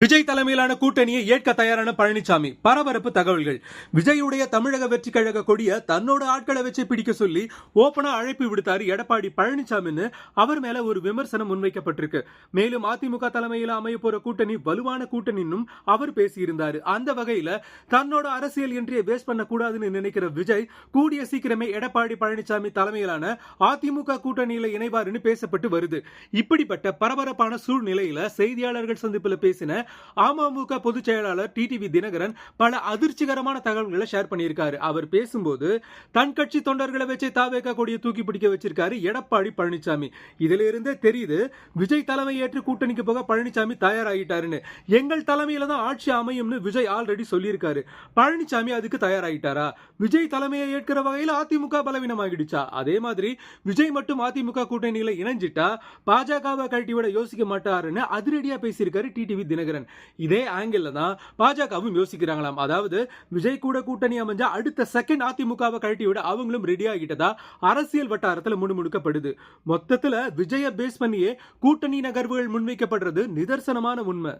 விஜய் தலைமையிலான கூட்டணியை ஏற்க தயாரான பழனிசாமி. பரபரப்பு தகவல்கள். விஜயுடைய தமிழக வெற்றி கழக கொடிய தன்னோட ஆட்களை வச்சு பிடிக்க சொல்லி ஓபனா அழைப்பு விடுத்தாரு எடப்பாடி பழனிசாமின்னு அவர் மேல ஒரு விமர்சனம் முன்வைக்கப்பட்டிருக்கு. மேலும் அதிமுக தலைமையில் அமைய போற கூட்டணி வலுவான கூட்டணின்னு அவர் பேசியிருந்தாரு. அந்த வகையில தன்னோட அரசியல் என்றே வேஸ்ட் பண்ண கூடாதுன்னு நினைக்கிற விஜய் கூடிய சீக்கிரமே எடப்பாடி பழனிசாமி தலைமையிலான அதிமுக கூட்டணியில இணைவாருன்னு பேசப்பட்டு வருது. இப்படிப்பட்ட பரபரப்பான சூழ்நிலையில செய்தியாளர்கள் சந்திப்பில் பேசின அமமுக பொதுச் செயலாளர் டிடிவி தினகரன் பல அதிர்ச்சிகரமான தகவல்களை ஷேர் பண்ணியிருக்காரு. அவர் பேசும்போது தன் கட்சி தொண்டர்களை வச்சு தாவேக கொடியை தூக்கி பிடிக்க வச்சிருக்காரு எடப்பாடி பழனிசாமி. இதுல இருந்தே தெரியுது விஜய் தலைமை ஏற்று கூட்டணிக்கு போக பழனிசாமி தயாராகிட்டாருன்னு. எங்கள் தலைமையில தான் ஆட்சி அமையும்னு விஜய் ஆல்ரெடி சொல்லியிருக்காரு. பழனிசாமி அதுக்கு தயாராகிட்டாரா? விஜய் தலைமையை ஏற்கிற வகையில் அதிமுக பலவீனமாகிடுச்சா? அதே மாதிரி விஜய் மட்டும் அதிமுக கூட்டணியில இணைஞ்சிட்டா பாஜகவை கழட்டிவிட யோசிக்க மாட்டாருன்னு அதிரடியா பேசியிருக்காரு டிடிவி தினகரன். இதே ஆங்கிள் தான் பாஜகவும் யோசிக்கிறாங்களாம். அதாவது விஜய் கூட கூட்டணி அமைஞ்சா அடுத்த செகண்ட் அதிமுகவை கழட்டி விட அவங்களும் ரெடி ஆகிட்டதா அரசியல் வட்டாரத்தில் முணுமுணுக்கப்படுது. மொத்தத்துல விஜய பேஸ் பண்ணியே கூட்டணி நகர்வுகள் முன்வைக்கப்படுறது நிதர்சனமான உண்மை.